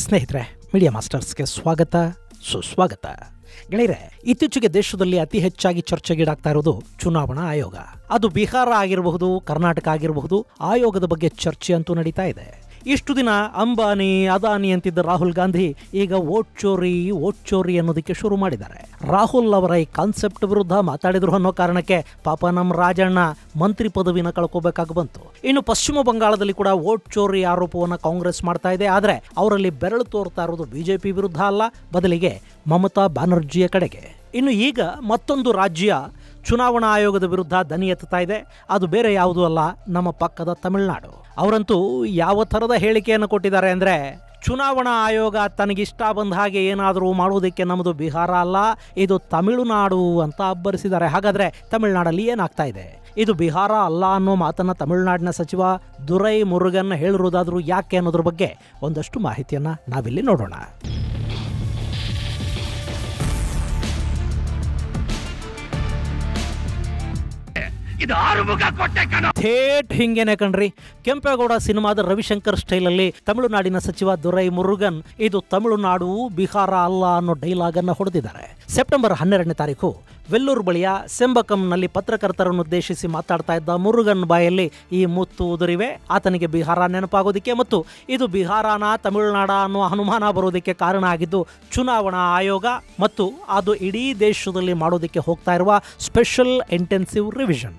ಸ್ನೇಹಿತರೆ, ಮೀಡಿಯಾ ಮಾಸ್ಟರ್ಸ್ಗೆ ಸ್ವಾಗತ ಸುಸ್ವಾಗತ. ಗೆಳೆಯರೆ, ಇತ್ತೀಚೆಗೆ ದೇಶದಲ್ಲಿ ಅತಿ ಹೆಚ್ಚಾಗಿ ಚರ್ಚೆಗೀಡಾಗ್ತಾ ಇರೋದು ಚುನಾವಣಾ ಆಯೋಗ. ಅದು ಬಿಹಾರ ಆಗಿರಬಹುದು, ಕರ್ನಾಟಕ ಆಗಿರಬಹುದು, ಆಯೋಗದ ಬಗ್ಗೆ ಚರ್ಚೆ ಅಂತೂ ನಡೀತಾ ಇದೆ. ಇಷ್ಟು ದಿನ ಅಂಬಾನಿ ಅದಾನಿ ಅಂತಿದ್ದ ರಾಹುಲ್ ಗಾಂಧಿ ಈಗ ವೋಟ್ ಚೋರಿ ಅನ್ನೋದಕ್ಕೆ ಶುರು ಮಾಡಿದ್ದಾರೆ. ರಾಹುಲ್ ಅವರ ಈ ಕಾನ್ಸೆಪ್ಟ್ ವಿರುದ್ಧ ಮಾತಾಡಿದ್ರು ಅನ್ನೋ ಕಾರಣಕ್ಕೆ ಪಾಪ ನಮ್ಮ ರಾಜಣ್ಣ ಮಂತ್ರಿ ಪದವಿನ ಕಳ್ಕೋಬೇಕಾಗಿ ಬಂತು. ಇನ್ನು ಪಶ್ಚಿಮ ಬಂಗಾಳದಲ್ಲಿ ಕೂಡ ವೋಟ್ ಚೋರಿ ಆರೋಪವನ್ನು ಕಾಂಗ್ರೆಸ್ ಮಾಡ್ತಾ ಇದೆ. ಆದರೆ ಅವರಲ್ಲಿ ಬೆರಳು ತೋರ್ತಾ ಇರೋದು ಬಿಜೆಪಿ ವಿರುದ್ಧ ಅಲ್ಲ, ಬದಲಿಗೆ ಮಮತಾ ಬ್ಯಾನರ್ಜಿಯ ಕಡೆಗೆ. ಇನ್ನು ಈಗ ಮತ್ತೊಂದು ರಾಜ್ಯ ಚುನಾವಣಾ ಆಯೋಗದ ವಿರುದ್ಧ ದನಿ ಎತ್ತುತ್ತಾ ಇದೆ. ಅದು ಬೇರೆ ಯಾವುದೂ ಅಲ್ಲ, ನಮ್ಮ ಪಕ್ಕದ ತಮಿಳುನಾಡು. ಅವರಂತೂ ಯಾವ ಥರದ ಹೇಳಿಕೆಯನ್ನು ಕೊಟ್ಟಿದ್ದಾರೆ ಅಂದರೆ, ಚುನಾವಣಾ ಆಯೋಗ ತನಗಿಷ್ಟ ಬಂದ ಹಾಗೆ ಏನಾದರೂ ಮಾಡೋದಕ್ಕೆ ನಮ್ಮದು ಬಿಹಾರ ಅಲ್ಲ, ಇದು ತಮಿಳುನಾಡು ಅಂತ ಅಬ್ಬರಿಸಿದ್ದಾರೆ. ಹಾಗಾದರೆ ತಮಿಳುನಾಡಲ್ಲಿ ಏನಾಗ್ತಾ ಇದೆ? ಇದು ಬಿಹಾರ ಅಲ್ಲ ಅನ್ನೋ ಮಾತನ್ನು ತಮಿಳುನಾಡಿನ ಸಚಿವ ದುರೈ ಮುರುಗನ್ ಹೇಳಿರುವುದಾದರೂ ಯಾಕೆ ಅನ್ನೋದ್ರ ಬಗ್ಗೆ ಒಂದಷ್ಟು ಮಾಹಿತಿಯನ್ನು ನಾವಿಲ್ಲಿ ನೋಡೋಣ. ಥೇಟ್ ಹಿಂಗೇನೆ ಕಣ್ರಿ, ಕೆಂಪೇಗೌಡ ಸಿನಿಮಾದ ರವಿಶಂಕರ್ ಸ್ಟೈಲಲ್ಲಿ ತಮಿಳುನಾಡಿನ ಸಚಿವ ದುರೈ ಮುರುಗನ್ ಇದು ತಮಿಳುನಾಡು ಬಿಹಾರ ಅಲ್ಲ ಅನ್ನೋ ಡೈಲಾಗ್ ಅನ್ನು ಹೊಡೆದಿದ್ದಾರೆ. ಸೆಪ್ಟೆಂಬರ್ 12ನೇ ತಾರೀಕು ವೆಲ್ಲೂರು ಬಳಿಯ ಸೆಂಬಕಂನಲ್ಲಿ ಪತ್ರಕರ್ತರನ್ನುದ್ದೇಶಿಸಿ ಮಾತಾಡ್ತಾ ಇದ್ದ ಮುರುಗನ್ ಬಾಯಲ್ಲಿ ಈ ಮುತ್ತು ಉದುರಿವೆ. ಆತನಿಗೆ ಬಿಹಾರ ನೆನಪಾಗೋದಕ್ಕೆ ಮತ್ತು ಇದು ಬಿಹಾರನ ತಮಿಳುನಾಡ ಅನ್ನೋ ಅನುಮಾನ ಬರೋದಕ್ಕೆ ಕಾರಣ ಆಗಿದ್ದು ಚುನಾವಣಾ ಆಯೋಗ ಮತ್ತು ಅದು ಇಡೀ ದೇಶದಲ್ಲಿ ಮಾಡೋದಕ್ಕೆ ಹೋಗ್ತಾ ಇರುವ ಸ್ಪೆಷಲ್ ಇಂಟೆನ್ಸಿವ್ ರಿವಿಷನ್.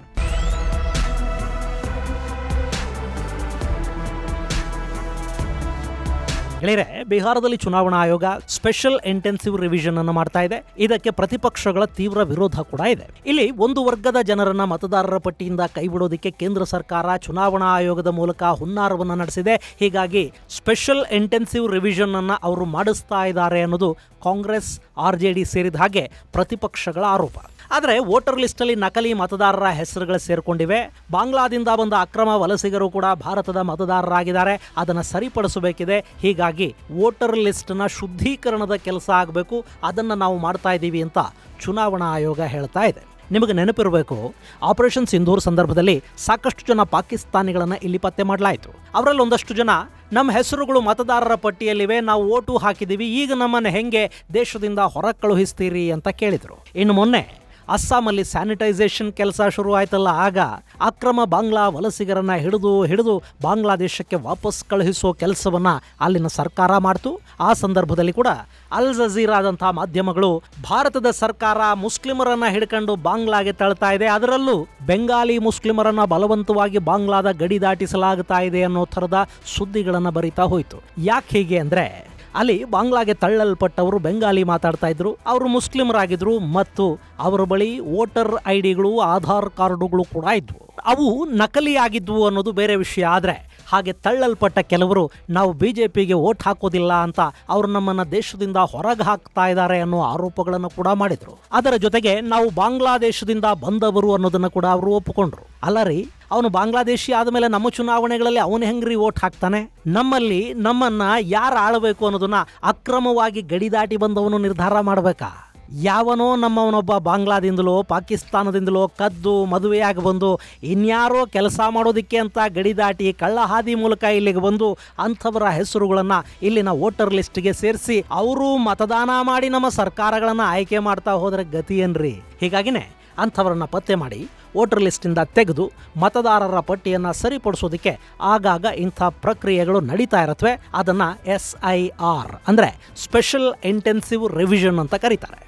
ಗೆಳೆಯರೆ, ಬಿಹಾರದಲ್ಲಿ ಚುನಾವಣಾ ಆಯೋಗ ಸ್ಪೆಷಲ್ ಇಂಟೆನ್ಸಿವ್ ರಿವಿಷನ್ ಅನ್ನು ಮಾಡ್ತಾ ಇದೆ. ಇದಕ್ಕೆ ಪ್ರತಿಪಕ್ಷಗಳ ತೀವ್ರ ವಿರೋಧ ಕೂಡ ಇದೆ. ಇಲ್ಲಿ ಒಂದು ವರ್ಗದ ಜನರನ್ನ ಮತದಾರರ ಪಟ್ಟಿಯಿಂದ ಕೈಬಿಡೋದಕ್ಕೆ ಕೇಂದ್ರ ಸರ್ಕಾರ ಚುನಾವಣಾ ಆಯೋಗದ ಮೂಲಕ ಹುನ್ನಾರವನ್ನು ನಡೆಸಿದೆ. ಹೀಗಾಗಿ ಸ್ಪೆಷಲ್ ಇಂಟೆನ್ಸಿವ್ ರಿವಿಷನ್ ಅನ್ನು ಅವರು ಮಾಡಿಸ್ತಾ ಇದ್ದಾರೆ ಅನ್ನೋದು ಕಾಂಗ್ರೆಸ್ RJD ಸೇರಿದ ಹಾಗೆ ಪ್ರತಿಪಕ್ಷಗಳ ಆರೋಪ. ಆದರೆ ವೋಟರ್ ಲಿಸ್ಟಲ್ಲಿ ನಕಲಿ ಮತದಾರರ ಹೆಸರುಗಳು ಸೇರ್ಕೊಂಡಿವೆ. ಬಾಂಗ್ಲಾದಿಂದ ಬಂದ ಅಕ್ರಮ ವಲಸಿಗರು ಕೂಡ ಭಾರತದ ಮತದಾರರಾಗಿದ್ದಾರೆ. ಅದನ್ನು ಸರಿಪಡಿಸಬೇಕಿದೆ. ಹೀಗಾಗಿ ವೋಟರ್ ಲಿಸ್ಟ್ನ ಶುದ್ಧೀಕರಣದ ಕೆಲಸ ಆಗಬೇಕು, ಅದನ್ನು ನಾವು ಮಾಡ್ತಾ ಇದ್ದೀವಿ ಅಂತ ಚುನಾವಣಾ ಆಯೋಗ ಹೇಳ್ತಾ ಇದೆ. ನಿಮಗೆ ನೆನಪಿರಬೇಕು, ಆಪರೇಷನ್ ಸಿಂಧೂರ್ ಸಂದರ್ಭದಲ್ಲಿ ಸಾಕಷ್ಟು ಜನ ಪಾಕಿಸ್ತಾನಿಗಳನ್ನು ಇಲ್ಲಿ ಪತ್ತೆ ಮಾಡಲಾಯಿತು. ಅವರಲ್ಲಿ ಒಂದಷ್ಟು ಜನ ನಮ್ಮ ಹೆಸರುಗಳು ಮತದಾರರ ಪಟ್ಟಿಯಲ್ಲಿವೆ, ನಾವು ಓಟು ಹಾಕಿದ್ದೀವಿ, ಈಗ ನಮ್ಮನ್ನು ಹೆಂಗೆ ದೇಶದಿಂದ ಹೊರ ಕಳುಹಿಸ್ತೀರಿ ಅಂತ ಕೇಳಿದರು. ಇನ್ನು ಮೊನ್ನೆ ಅಸ್ಸಾಮಲ್ಲಿ ಸ್ಯಾನಿಟೈಸೇಷನ್ ಕೆಲಸ ಶುರು ಆಯ್ತಲ್ಲ, ಆಗ ಅಕ್ರಮ ಬಾಂಗ್ಲಾ ವಲಸಿಗರನ್ನ ಹಿಡಿದು ಬಾಂಗ್ಲಾದೇಶಕ್ಕೆ ವಾಪಸ್ ಕಳುಹಿಸೋ ಕೆಲಸವನ್ನ ಅಲ್ಲಿನ ಸರ್ಕಾರ ಮಾಡ್ತು. ಆ ಸಂದರ್ಭದಲ್ಲಿ ಕೂಡ ಅಲ್ ಜಜೀರಾದಂಥ ಮಾಧ್ಯಮಗಳು ಭಾರತದ ಸರ್ಕಾರ ಮುಸ್ಲಿಮರನ್ನ ಹಿಡ್ಕೊಂಡು ಬಾಂಗ್ಲಾಗೆ ತಳ್ತಾ ಇದೆ, ಅದರಲ್ಲೂ ಬೆಂಗಾಲಿ ಮುಸ್ಲಿಮರನ್ನ ಬಲವಂತವಾಗಿ ಬಾಂಗ್ಲಾದ ಗಡಿ ದಾಟಿಸಲಾಗ್ತಾ ಇದೆ ಅನ್ನೋ ಥರದ ಸುದ್ದಿಗಳನ್ನು ಬರೀತಾ ಹೋಯಿತು. ಯಾಕೆ ಹೀಗೆ ಅಂದರೆ, ಅಲ್ಲಿ ಬಾಂಗ್ಲಾಗೆ ತಳ್ಳಲ್ಪಟ್ಟವರು ಬೆಂಗಾಲಿ ಮಾತಾಡ್ತಾ ಇದ್ರು, ಅವರು ಮುಸ್ಲಿಮರಾಗಿದ್ರು ಮತ್ತು ಅವರ ಬಳಿ ವೋಟರ್ ಐಡಿಗಳು ಆಧಾರ್ ಕಾರ್ಡುಗಳು ಕೂಡ ಇದ್ವು. ಅವು ನಕಲಿಯಾಗಿದ್ವು ಅನ್ನೋದು ಬೇರೆ ವಿಷಯ. ಆದರೆ ಹಾಗೆ ತಳ್ಳಲ್ಪಟ್ಟ ಕೆಲವರು ನಾವು BJPಗೆ ವೋಟ್ ಹಾಕೋದಿಲ್ಲ ಅಂತ ಅವರು ನಮ್ಮನ್ನು ದೇಶದಿಂದ ಹೊರಗೆ ಹಾಕ್ತಾ ಇದ್ದಾರೆ ಅನ್ನೋ ಆರೋಪಗಳನ್ನು ಕೂಡ ಮಾಡಿದರು. ಅದರ ಜೊತೆಗೆ ನಾವು ಬಾಂಗ್ಲಾದೇಶದಿಂದ ಬಂದವರು ಅನ್ನೋದನ್ನು ಕೂಡ ಅವರು ಒಪ್ಪಿಕೊಂಡ್ರು. ಅಲ್ಲ ರೀ, ಅವನು ಬಾಂಗ್ಲಾದೇಶಿ ಆದಮೇಲೆ ನಮ್ಮ ಚುನಾವಣೆಗಳಲ್ಲಿ ಅವನು ಹೆಂಗ್ರಿ ವೋಟ್ ಹಾಕ್ತಾನೆ? ನಮ್ಮಲ್ಲಿ ನಮ್ಮನ್ನ ಯಾರು ಆಳಬೇಕು ಅನ್ನೋದನ್ನ ಅಕ್ರಮವಾಗಿ ಗಡಿ ದಾಟಿ ಬಂದವನು ನಿರ್ಧಾರ ಮಾಡಬೇಕಾ? ಯಾವನೋ ನಮ್ಮವನೊಬ್ಬ ಬಾಂಗ್ಲಾದಿಂದಲೋ ಪಾಕಿಸ್ತಾನದಿಂದಲೋ ಕದ್ದು ಮದುವೆಯಾಗಿ ಬಂದು ಇನ್ಯಾರೋ ಕೆಲಸ ಮಾಡೋದಕ್ಕೆ ಅಂತ ಗಡಿ ದಾಟಿ ಕಳ್ಳ ಹಾದಿ ಮೂಲಕ ಇಲ್ಲಿಗೆ ಬಂದು ಅಂಥವರ ಹೆಸರುಗಳನ್ನು ಇಲ್ಲಿನ ವೋಟರ್ ಲಿಸ್ಟ್ಗೆ ಸೇರಿಸಿ ಅವರು ಮತದಾನ ಮಾಡಿ ನಮ್ಮ ಸರ್ಕಾರಗಳನ್ನು ಆಯ್ಕೆ ಮಾಡ್ತಾ ಹೋದರೆ ಗತಿ ಏನ್ರಿ? ಹೀಗಾಗಿನೇ ಅಂಥವರನ್ನು ಪತ್ತೆ ಮಾಡಿ ವೋಟರ್ ಲಿಸ್ಟಿಂದ ತೆಗೆದು ಮತದಾರರ ಪಟ್ಟಿಯನ್ನು ಸರಿಪಡಿಸೋದಕ್ಕೆ ಆಗಾಗ ಇಂಥ ಪ್ರಕ್ರಿಯೆಗಳು ನಡೀತಾ ಇರತ್ವೆ. ಅದನ್ನು SIR ಅಂದರೆ ಸ್ಪೆಷಲ್ ಇಂಟೆನ್ಸಿವ್ ರಿವಿಷನ್ ಅಂತ ಕರೀತಾರೆ.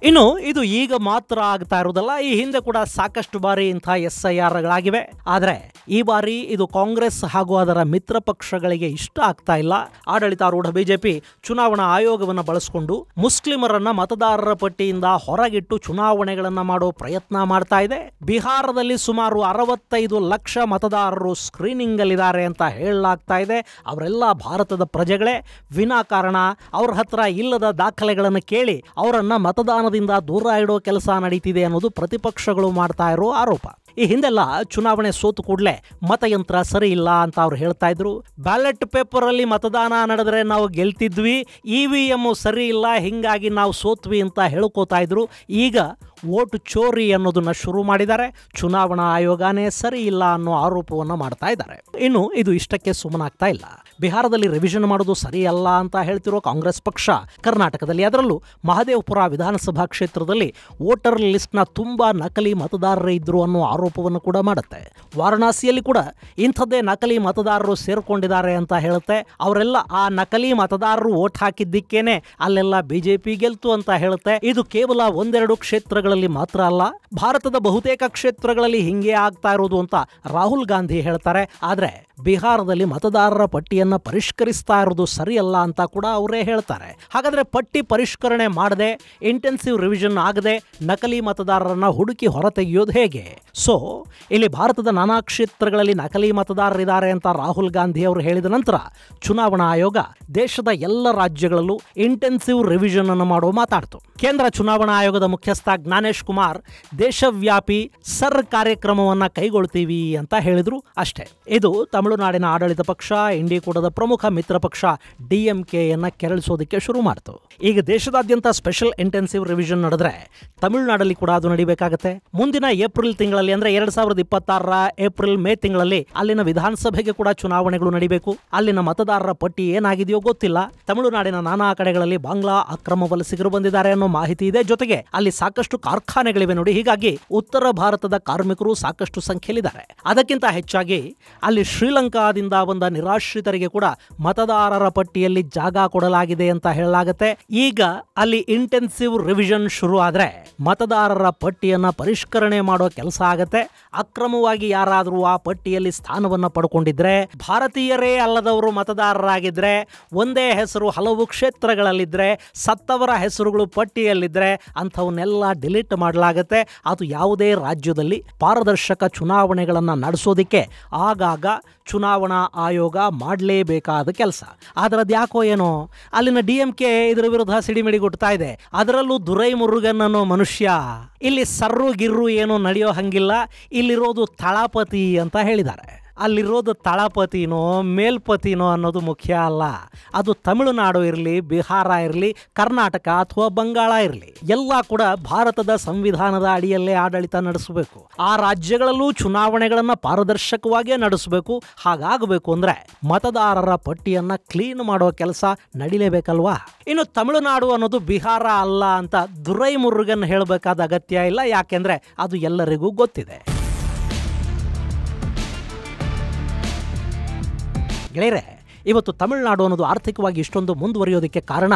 ಇನ್ನು ಇದು ಈಗ ಮಾತ್ರ ಆಗ್ತಾ ಇರೋದಲ್ಲ, ಈ ಹಿಂದೆ ಕೂಡ ಸಾಕಷ್ಟು ಬಾರಿ ಇಂಥ SIRಗಳಾಗಿವೆ. ಆದರೆ ಈ ಬಾರಿ ಇದು ಕಾಂಗ್ರೆಸ್ ಹಾಗೂ ಅದರ ಮಿತ್ರ ಪಕ್ಷಗಳಿಗೆ ಇಷ್ಟ ಆಗ್ತಾ ಇಲ್ಲ. ಆಡಳಿತಾರೂಢ BJP ಚುನಾವಣಾ ಆಯೋಗವನ್ನು ಬಳಸಿಕೊಂಡು ಮುಸ್ಲಿಮರನ್ನ ಮತದಾರರ ಪಟ್ಟಿಯಿಂದ ಹೊರಗಿಟ್ಟು ಚುನಾವಣೆಗಳನ್ನು ಮಾಡೋ ಪ್ರಯತ್ನ ಮಾಡ್ತಾ ಇದೆ. ಬಿಹಾರದಲ್ಲಿ ಸುಮಾರು 65 ಲಕ್ಷ ಮತದಾರರು ಸ್ಕ್ರೀನಿಂಗ್ ಅಲ್ಲಿದ್ದಾರೆ ಅಂತ ಹೇಳಲಾಗ್ತಾ ಇದೆ. ಅವರೆಲ್ಲ ಭಾರತದ ಪ್ರಜೆಗಳೇ. ವಿನಾಕಾರಣ ಅವ್ರ ಹತ್ರ ಇಲ್ಲದ ದಾಖಲೆಗಳನ್ನು ಕೇಳಿ ಅವರನ್ನ ಮತದಾನದಿಂದ ದೂರ ಇಡೋ ಕೆಲಸ ನಡೀತಿದೆ ಅನ್ನೋದು ಪ್ರತಿಪಕ್ಷಗಳು ಮಾಡ್ತಾ ಇರೋ ಆರೋಪ. ಈ ಹಿಂದೆಲ್ಲ ಚುನಾವಣೆ ಸೋತು ಕೂಡಲೇ ಮತಯಂತ್ರ ಸರಿ ಇಲ್ಲ ಅಂತ ಅವ್ರು ಹೇಳ್ತಾ ಇದ್ರು. ಬ್ಯಾಲೆಟ್ ಪೇಪರ್ ಅಲ್ಲಿ ಮತದಾನ ನಡೆದ್ರೆ ನಾವು ಗೆಲ್ತಿದ್ವಿ, EVM ಸರಿ ಇಲ್ಲ, ಹಿಂಗಾಗಿ ನಾವು ಸೋತ್ವಿ ಅಂತ ಹೇಳ್ಕೋತಾ ಇದ್ರು. ಈಗ ವೋಟ್ ಚೋರಿ ಅನ್ನೋದನ್ನ ಶುರು ಮಾಡಿದ್ದಾರೆ. ಚುನಾವಣಾ ಆಯೋಗನೇ ಸರಿ ಇಲ್ಲ ಅನ್ನೋ ಆರೋಪವನ್ನು ಮಾಡ್ತಾ ಇದ್ದಾರೆ. ಇನ್ನು ಇದು ಇಷ್ಟಕ್ಕೆ ಸುಮ್ಮನಾಗ್ತಾ ಇಲ್ಲ. ಬಿಹಾರದಲ್ಲಿ ರಿವಿಷನ್ ಮಾಡೋದು ಸರಿಯಲ್ಲ ಅಂತ ಹೇಳ್ತಿರೋ ಕಾಂಗ್ರೆಸ್ ಪಕ್ಷ ಕರ್ನಾಟಕದಲ್ಲಿ, ಅದರಲ್ಲೂ ಮಹದೇವಪುರ ವಿಧಾನಸಭಾ ಕ್ಷೇತ್ರದಲ್ಲಿ ವೋಟರ್ ಲಿಸ್ಟ್ನ ತುಂಬಾ ನಕಲಿ ಮತದಾರರೇ ಇದ್ರು ಅನ್ನೋ ಆರೋಪವನ್ನು ಕೂಡ ಮಾಡುತ್ತೆ. ವಾರಣಾಸಿಯಲ್ಲಿ ಕೂಡ ಇಂಥದ್ದೇ ನಕಲಿ ಮತದಾರರು ಸೇರ್ಕೊಂಡಿದ್ದಾರೆ ಅಂತ ಹೇಳುತ್ತೆ. ಅವರೆಲ್ಲ ಆ ನಕಲಿ ಮತದಾರರು ವೋಟ್ ಹಾಕಿದ್ದಕ್ಕೇನೆ ಅಲ್ಲೆಲ್ಲ ಬಿಜೆಪಿ ಗೆಲ್ತು ಅಂತ ಹೇಳುತ್ತೆ. ಇದು ಕೇವಲ ಒಂದೆರಡು ಕ್ಷೇತ್ರಗಳಲ್ಲಿ ಮಾತ್ರ ಅಲ್ಲ, ಭಾರತದ ಬಹುತೇಕ ಕ್ಷೇತ್ರಗಳಲ್ಲಿ ಹಿಂಗೆ ಆಗ್ತಾ ಇರೋದು ಅಂತ ರಾಹುಲ್ ಗಾಂಧಿ ಹೇಳ್ತಾರೆ. ಆದ್ರೆ ಬಿಹಾರದಲ್ಲಿ ಮತದಾರರ ಪಟ್ಟಿಯನ್ನ ಪರಿಷ್ಕರಿಸ್ತಾ ಇರೋದು ಸರಿಯಲ್ಲ ಅಂತ ಕೂಡ ಅವರೇ ಹೇಳ್ತಾರೆ. ಹಾಗಾದ್ರೆ ಪಟ್ಟಿ ಪರಿಷ್ಕರಣೆ ಮಾಡದೆ, ಇಂಟೆನ್ಸಿವ್ ರಿವಿಷನ್ ಆಗದೆ ನಕಲಿ ಮತದಾರರನ್ನ ಹುಡುಕಿ ಹೊರತೆಗೆಯೋದು ಹೇಗೆ? ಸೊ ಇಲ್ಲಿ ಭಾರತದ ನಾನಾ ಕ್ಷೇತ್ರಗಳಲ್ಲಿ ನಕಲಿ ಮತದಾರರಿದ್ದಾರೆ ಅಂತ ರಾಹುಲ್ ಗಾಂಧಿ ಅವರು ಹೇಳಿದ ನಂತರ ಚುನಾವಣಾ ಆಯೋಗ ದೇಶದ ಎಲ್ಲ ರಾಜ್ಯಗಳಲ್ಲೂ ಇಂಟೆನ್ಸಿವ್ ರಿವಿಷನ್ ಅನ್ನು ಮಾಡೋ ಮಾತಾಡ್ತು. ಕೇಂದ್ರ ಚುನಾವಣಾ ಆಯೋಗದ ಮುಖ್ಯಸ್ಥ ಜ್ಞಾನೇಶ್ ಕುಮಾರ್ ದೇಶವ್ಯಾಪಿ ಸರ್ ಕಾರ್ಯಕ್ರಮವನ್ನ ಕೈಗೊಳ್ತೀವಿ ಅಂತ ಹೇಳಿದ್ರು ಅಷ್ಟೇ. ಇದು ತಮಿಳುನಾಡಿನ ಆಡಳಿತ ಪಕ್ಷ ಇಂಡಿಕೂಟದ ಪ್ರಮುಖ ಮಿತ್ರ ಪಕ್ಷ ಡಿಎಂಕೆಯನ್ನ ಕೆರಳಿಸೋದಕ್ಕೆ ಶುರು ಮಾಡಿತು. ಈಗ ದೇಶದಾದ್ಯಂತ ಸ್ಪೆಷಲ್ ಇಂಟೆನ್ಸಿವ್ ರಿವಿಷನ್ ನಡೆದ್ರೆ ತಮಿಳುನಾಡಲ್ಲಿ ಕೂಡ ಅದು ನಡಿಬೇಕಾಗತ್ತೆ. ಮುಂದಿನ ಏಪ್ರಿಲ್ ತಿಂಗಳಲ್ಲಿ, ಅಂದ್ರೆ 2026ರ ಏಪ್ರಿಲ್ ಮೇ ತಿಂಗಳಲ್ಲಿ ಅಲ್ಲಿನ ವಿಧಾನಸಭೆಗೆ ಕೂಡ ಚುನಾವಣೆಗಳು ನಡಿಬೇಕು. ಅಲ್ಲಿನ ಮತದಾರರ ಪಟ್ಟಿ ಏನಾಗಿದೆಯೋ ಗೊತ್ತಿಲ್ಲ. ತಮಿಳುನಾಡಿನ ನಾನಾ ಕಡೆಗಳಲ್ಲಿ ಬಾಂಗ್ಲಾ ಅಕ್ರಮ ವಲಸಿಗರು ಬಂದಿದ್ದಾರೆ ಅನ್ನೋ ಮಾಹಿತಿ ಇದೆ. ಜೊತೆಗೆ ಅಲ್ಲಿ ಸಾಕಷ್ಟು ಕಾರ್ಖಾನೆಗಳಿವೆ ನೋಡಿ. ಹೀಗಾಗಿ ಉತ್ತರ ಭಾರತದ ಕಾರ್ಮಿಕರು ಸಾಕಷ್ಟು ಸಂಖ್ಯೆಯಲ್ಲಿದ್ದಾರೆ. ಅದಕ್ಕಿಂತ ಹೆಚ್ಚಾಗಿ ಅಲ್ಲಿ ಶ್ರೀಲಂಕಾದಿಂದ ಬಂದ ನಿರಾಶ್ರಿತರಿಗೆ ಕೂಡ ಮತದಾರರ ಪಟ್ಟಿಯಲ್ಲಿ ಜಾಗ ಕೊಡಲಾಗಿದೆ ಅಂತ ಹೇಳಲಾಗುತ್ತೆ. ಈಗ ಅಲ್ಲಿ ಇಂಟೆನ್ಸಿವ್ ರಿವಿಷನ್ ಶುರು ಆದ್ರೆ ಮತದಾರರ ಪಟ್ಟಿಯನ್ನ ಪರಿಷ್ಕರಣೆ ಮಾಡೋ ಕೆಲಸ ಆಗತ್ತೆ. ಅಕ್ರಮವಾಗಿ ಯಾರಾದರೂ ಆ ಪಟ್ಟಿಯಲ್ಲಿ ಸ್ಥಾನವನ್ನ ಪಡ್ಕೊಂಡಿದ್ರೆ, ಭಾರತೀಯರೇ ಅಲ್ಲದವರು ಮತದಾರರಾಗಿದ್ರೆ, ಒಂದೇ ಹೆಸರು ಹಲವು ಕ್ಷೇತ್ರಗಳಲ್ಲಿದ್ರೆ, ಸತ್ತವರ ಹೆಸರುಗಳು ಪಟ್ಟಿಯಲ್ಲಿದ್ರೆ ಅಂಥವನ್ನೆಲ್ಲ ಡಿಲೀಟ್ ಮಾಡಲಾಗತ್ತೆ. ಅದು ಯಾವುದೇ ರಾಜ್ಯದಲ್ಲಿ ಪಾರದರ್ಶಕ ಚುನಾವಣೆಗಳನ್ನು ನಡೆಸೋದಿಕ್ಕೆ ಆಗಾಗ ಚುನಾವಣಾ ಆಯೋಗ ಮಾಡಲೇಬೇಕಾದ ಕೆಲಸ. ಆದರೆ ಅದು ಯಾಕೋ ಏನೋ ಅಲ್ಲಿನ ಡಿಎಂಕೆ ಇದರ ವಿರುದ್ಧ ಸಿಡಿಮಿಡಿಗುಡ್ತಾ ಇದೆ. ಅದರಲ್ಲೂ ದುರೈ ಮುರುಗನ್ ಅನ್ನೋ ಮನುಷ್ಯ ಇಲ್ಲಿ ಸರ್ರು ಗಿರ್ರು ಏನೋ ನಡೆಯೋ ಹಂಗಿಲ್ಲ, ಇಲ್ಲಿರೋದು ತಳಪತಿ ಅಂತ ಹೇಳಿದ್ದಾರೆ. ಅಲ್ಲಿರೋದು ತಳಪತಿನೋ ಮೇಲ್ಪತಿನೋ ಅನ್ನೋದು ಮುಖ್ಯ ಅಲ್ಲ. ಅದು ತಮಿಳುನಾಡು ಇರಲಿ, ಬಿಹಾರ ಇರಲಿ, ಕರ್ನಾಟಕ ಅಥವಾ ಬಂಗಾಳ ಇರಲಿ, ಎಲ್ಲ ಕೂಡ ಭಾರತದ ಸಂವಿಧಾನದ ಅಡಿಯಲ್ಲೇ ಆಡಳಿತ ನಡೆಸಬೇಕು. ಆ ರಾಜ್ಯಗಳಲ್ಲೂ ಚುನಾವಣೆಗಳನ್ನು ಪಾರದರ್ಶಕವಾಗಿಯೇ ನಡೆಸಬೇಕು. ಹಾಗಾಗಬೇಕು ಅಂದ್ರೆ ಮತದಾರರ ಪಟ್ಟಿಯನ್ನ ಕ್ಲೀನ್ ಮಾಡೋ ಕೆಲಸ ನಡಿಲೇಬೇಕಲ್ವಾ? ಇನ್ನು ತಮಿಳುನಾಡು ಅನ್ನೋದು ಬಿಹಾರ ಅಲ್ಲ ಅಂತ ದುರೈ ಮುರುಗನ್ ಹೇಳಬೇಕಾದ ಅಗತ್ಯ ಇಲ್ಲ, ಯಾಕೆಂದ್ರೆ ಅದು ಎಲ್ಲರಿಗೂ ಗೊತ್ತಿದೆ. ಗೆಳೆಯರೆ, ಇವತ್ತು ತಮಿಳುನಾಡು ಅನ್ನೋದು ಆರ್ಥಿಕವಾಗಿ ಇಷ್ಟೊಂದು ಮುಂದುವರಿಯೋದಕ್ಕೆ ಕಾರಣ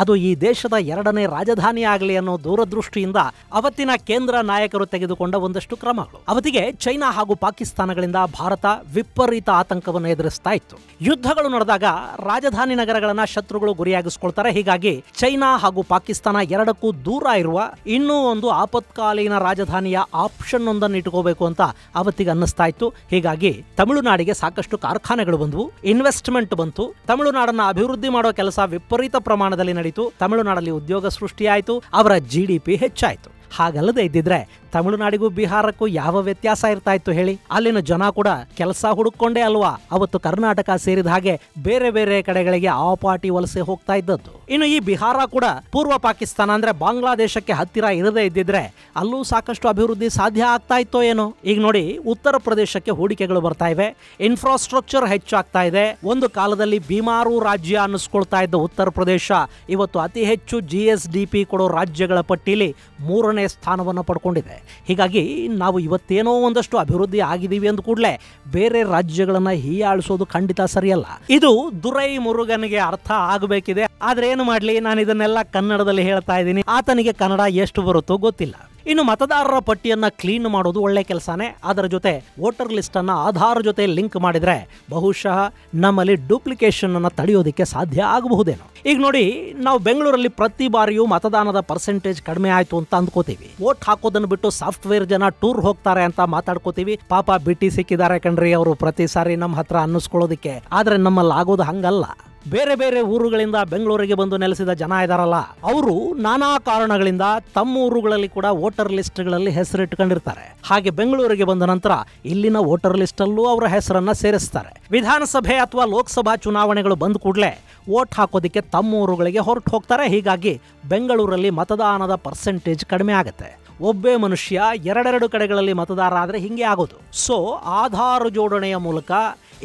ಅದು ಈ ದೇಶದ ಎರಡನೇ ರಾಜಧಾನಿ ಆಗಲಿ ಅನ್ನೋ ದೂರದೃಷ್ಟಿಯಿಂದ ಅವತ್ತಿನ ಕೇಂದ್ರ ನಾಯಕರು ತೆಗೆದುಕೊಂಡ ಒಂದಷ್ಟು ಕ್ರಮಗಳು. ಅವತ್ತಿಗೆ ಚೈನಾ ಹಾಗೂ ಪಾಕಿಸ್ತಾನಗಳಿಂದ ಭಾರತ ವಿಪರೀತ ಆತಂಕವನ್ನು ಎದುರಿಸ್ತಾ ಇತ್ತು. ಯುದ್ಧಗಳು ನಡೆದಾಗ ರಾಜಧಾನಿ ನಗರಗಳನ್ನ ಶತ್ರುಗಳು ಗುರಿಯಾಗಿಸ್ಕೊಳ್ತಾರೆ. ಹೀಗಾಗಿ ಚೈನಾ ಹಾಗೂ ಪಾಕಿಸ್ತಾನ ಎರಡಕ್ಕೂ ದೂರ ಇರುವ ಇನ್ನೂ ಒಂದು ಆಪತ್ಕಾಲೀನ ರಾಜಧಾನಿಯ ಆಪ್ಷನ್ ಒಂದನ್ನು ಇಟ್ಕೋಬೇಕು ಅಂತ ಅವತ್ತಿಗೆ ಅನ್ನಿಸ್ತಾ ಇತ್ತು. ಹೀಗಾಗಿ ತಮಿಳುನಾಡಿಗೆ ಸಾಕಷ್ಟು ಕಾರ್ಖಾನೆಗಳು ಬಂದವು, ಇನ್ವೆಸ್ಟ್ಮೆಂಟ್ ಬಂತು. ತಮಿಳುನಾಡನ್ನ ಅಭಿವೃದ್ಧಿ ಮಾಡೋ ಕೆಲಸ ವಿಪರೀತ ಪ್ರಮಾಣದಲ್ಲಿ ನಡೀತು. ತಮಿಳುನಾಡಲ್ಲಿ ಉದ್ಯೋಗ ಸೃಷ್ಟಿಯಾಯಿತು, ಅವರ GDP ಹೆಚ್ಚಾಯಿತು. ಹಾಗಲ್ಲದೆ ಇದ್ದಿದ್ರೆ ತಮಿಳುನಾಡಿಗೂ ಬಿಹಾರಕ್ಕೂ ಯಾವ ವ್ಯತ್ಯಾಸ ಇರ್ತಾ ಇತ್ತು ಹೇಳಿ? ಅಲ್ಲಿನ ಜನ ಕೂಡ ಕೆಲಸ ಹುಡುಕೊಂಡೇ ಅಲ್ವಾ ಅವತ್ತು ಕರ್ನಾಟಕ ಸೇರಿದ ಹಾಗೆ ಬೇರೆ ಬೇರೆ ಕಡೆಗಳಿಗೆ ಆಪಾಟಿ ವಲಸೆ ಹೋಗ್ತಾ ಇದ್ದದ್ದು. ಇನ್ನು ಈ ಬಿಹಾರ ಕೂಡ ಪೂರ್ವ ಪಾಕಿಸ್ತಾನ ಅಂದ್ರೆ ಬಾಂಗ್ಲಾದೇಶಕ್ಕೆ ಹತ್ತಿರ ಇರದೇ ಇದ್ದಿದ್ರೆ ಅಲ್ಲೂ ಸಾಕಷ್ಟು ಅಭಿವೃದ್ಧಿ ಸಾಧ್ಯ ಆಗ್ತಾ ಇತ್ತೋ ಏನೋ. ಈಗ ನೋಡಿ, ಉತ್ತರ ಪ್ರದೇಶಕ್ಕೆ ಹೂಡಿಕೆಗಳು ಬರ್ತಾ ಇವೆ, ಇನ್ಫ್ರಾಸ್ಟ್ರಕ್ಚರ್ ಹೆಚ್ಚಾಗ್ತಾ ಇದೆ. ಒಂದು ಕಾಲದಲ್ಲಿ ಬಿಮಾರು ರಾಜ್ಯ ಅನ್ನಿಸ್ಕೊಳ್ತಾ ಇದ್ದ ಉತ್ತರ ಪ್ರದೇಶ ಇವತ್ತು ಅತಿ ಹೆಚ್ಚು GSDP ಕೊಡೋ ರಾಜ್ಯಗಳ ಪಟ್ಟಿಲಿ 3ನೇ ಸ್ಥಾನವನ್ನು ಪಡ್ಕೊಂಡಿದೆ. ಹೀಗಾಗಿ ನಾವು ಇವತ್ತೇನೋ ಒಂದಷ್ಟು ಅಭಿವೃದ್ಧಿ ಆಗಿದ್ದೀವಿ ಅಂದ ಕೂಡಲೇ ಬೇರೆ ರಾಜ್ಯಗಳನ್ನ ಹೀಯಾಳಿಸೋದು ಖಂಡಿತ ಸರಿಯಲ್ಲ. ಇದು ದುರೈ ಮುರುಗನ್ಗೆ ಅರ್ಥ ಆಗಬೇಕಿದೆ. ಆದ್ರೆ ಏನು ಮಾಡ್ಲಿ, ನಾನು ಇದನ್ನೆಲ್ಲ ಕನ್ನಡದಲ್ಲಿ ಹೇಳ್ತಾ ಇದ್ದೀನಿ, ಆತನಿಗೆ ಕನ್ನಡ ಎಷ್ಟು ಬರುತ್ತೋ ಗೊತ್ತಿಲ್ಲ. ಇನ್ನು ಮತದಾರರ ಪಟ್ಟಿಯನ್ನ ಕ್ಲೀನ್ ಮಾಡೋದು ಒಳ್ಳೆ ಕೆಲಸನೇ. ಅದರ ಜೊತೆ ವೋಟರ್ ಲಿಸ್ಟ್ ಅನ್ನ ಆಧಾರ್ ಜೊತೆ ಲಿಂಕ್ ಮಾಡಿದ್ರೆ ಬಹುಶಃ ನಮ್ಮಲ್ಲಿ ಡೂಪ್ಲಿಕೇಶನ್ ಅನ್ನ ತಡೆಯೋದಕ್ಕೆ ಸಾಧ್ಯ ಆಗಬಹುದೇನೋ. ಈಗ ನೋಡಿ, ನಾವು ಬೆಂಗಳೂರಲ್ಲಿ ಪ್ರತಿ ಬಾರಿಯೂ ಮತದಾನದ ಪರ್ಸೆಂಟೇಜ್ ಕಡಿಮೆ ಆಯ್ತು ಅಂತ ಅಂದ್ಕೋತೀವಿ. ವೋಟ್ ಹಾಕೋದನ್ನು ಬಿಟ್ಟು ಸಾಫ್ಟ್ವೇರ್ ಜನ ಟೂರ್ ಹೋಗ್ತಾರೆ ಅಂತ ಮಾತಾಡ್ಕೋತೀವಿ. ಪಾಪ ಬಿಟ್ಟಿ ಸಿಕ್ಕಿದ್ದಾರೆ ಕಣ್ರಿ ಅವರು ಪ್ರತಿ ಸಾರಿ ನಮ್ಮ ಹತ್ರ ಅನ್ನಿಸ್ಕೊಳ್ಳೋದಿಕ್ಕೆ. ಆದ್ರೆ ನಮ್ಮಲ್ಲಿ ಆಗೋದು ಹಂಗಲ್ಲ. ಬೇರೆ ಬೇರೆ ಊರುಗಳಿಂದ ಬೆಂಗಳೂರಿಗೆ ಬಂದು ನೆಲೆಸಿದ ಜನ ಇದಾರಲ್ಲ, ಅವರು ನಾನಾ ಕಾರಣಗಳಿಂದ ತಮ್ಮ ಊರುಗಳಲ್ಲಿ ಕೂಡ ವೋಟರ್ ಲಿಸ್ಟ್ಗಳಲ್ಲಿ ಹೆಸರಿಟ್ಕೊಂಡಿರ್ತಾರೆ. ಹಾಗೆ ಬೆಂಗಳೂರಿಗೆ ಬಂದ ನಂತರ ಇಲ್ಲಿನ ವೋಟರ್ ಲಿಸ್ಟ್ ಅಲ್ಲೂ ಅವರ ಹೆಸರನ್ನ ಸೇರಿಸ್ತಾರೆ. ವಿಧಾನಸಭೆ ಅಥವಾ ಲೋಕಸಭಾ ಚುನಾವಣೆಗಳು ಬಂದ ಕೂಡಲೇ ವೋಟ್ ಹಾಕೋದಿಕ್ಕೆ ತಮ್ಮ ಊರುಗಳಿಗೆ ಹೊರಟು ಹೋಗ್ತಾರೆ. ಹೀಗಾಗಿ ಬೆಂಗಳೂರಲ್ಲಿ ಮತದಾನದ ಪರ್ಸೆಂಟೇಜ್ ಕಡಿಮೆ ಆಗುತ್ತೆ. ಒಬ್ಬೇ ಮನುಷ್ಯ ಎರಡೆರಡು ಕಡೆಗಳಲ್ಲಿ ಮತದಾರ ಆದರೆ ಹಿಂಗೆ ಆಗೋದು. ಸೊ ಆಧಾರ್ ಜೋಡಣೆಯ ಮೂಲಕ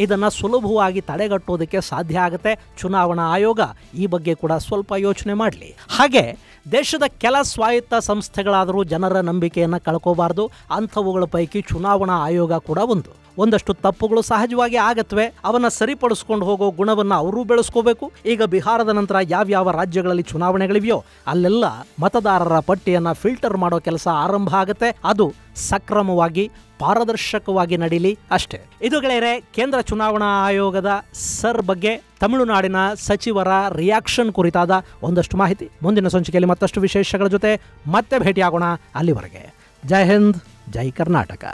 ಇದನ್ನ ಸುಲಭವಾಗಿ ತಡೆಗಟ್ಟೋದಕ್ಕೆ ಸಾಧ್ಯ ಆಗುತ್ತೆ. ಚುನಾವಣಾ ಆಯೋಗ ಈ ಬಗ್ಗೆ ಕೂಡ ಸ್ವಲ್ಪ ಯೋಚನೆ ಮಾಡಲಿ. ಹಾಗೆ ದೇಶದ ಕೆಲ ಸ್ವಾಯತ್ತ ಸಂಸ್ಥೆಗಳಾದರೂ ಜನರ ನಂಬಿಕೆಯನ್ನು ಕಳ್ಕೋಬಾರ್ದು. ಅಂಥವುಗಳ ಪೈಕಿ ಚುನಾವಣಾ ಆಯೋಗ ಕೂಡ ಒಂದಷ್ಟು ತಪ್ಪುಗಳು ಸಹಜವಾಗಿ ಆಗತ್ವೆ. ಅವನ್ನ ಸರಿಪಡಿಸ್ಕೊಂಡು ಹೋಗೋ ಗುಣವನ್ನು ಅವರೂ ಬೆಳೆಸ್ಕೋಬೇಕು. ಈಗ ಬಿಹಾರದ ನಂತರ ಯಾವ್ಯಾವ ರಾಜ್ಯಗಳಲ್ಲಿ ಚುನಾವಣೆಗಳಿವೆಯೋ ಅಲ್ಲೆಲ್ಲ ಮತದಾರರ ಪಟ್ಟಿಯನ್ನು ಫಿಲ್ಟರ್ ಮಾಡೋ ಕೆಲಸ ಆರಂಭ ಆಗುತ್ತೆ. ಅದು ಸಕ್ರಮವಾಗಿ ಪಾರದರ್ಶಕವಾಗಿ ನಡೀಲಿ ಅಷ್ಟೇ. ಇದು ಗೆಳೆಯರೆ ಕೇಂದ್ರ ಚುನಾವಣಾ ಆಯೋಗದ ಸರ್ ಬಗ್ಗೆ ತಮಿಳುನಾಡಿನ ಸಚಿವರ ರಿಯಾಕ್ಷನ್ ಕುರಿತಾದ ಒಂದಷ್ಟು ಮಾಹಿತಿ. ಮುಂದಿನ ಸಂಚಿಕೆಯಲ್ಲಿ ಮತ್ತಷ್ಟು ವಿಶೇಷಗಳ ಜೊತೆ ಮತ್ತೆ ಭೇಟಿಯಾಗೋಣ. ಅಲ್ಲಿವರೆಗೆ ಜೈ ಹಿಂದ್, ಜೈ ಕರ್ನಾಟಕ.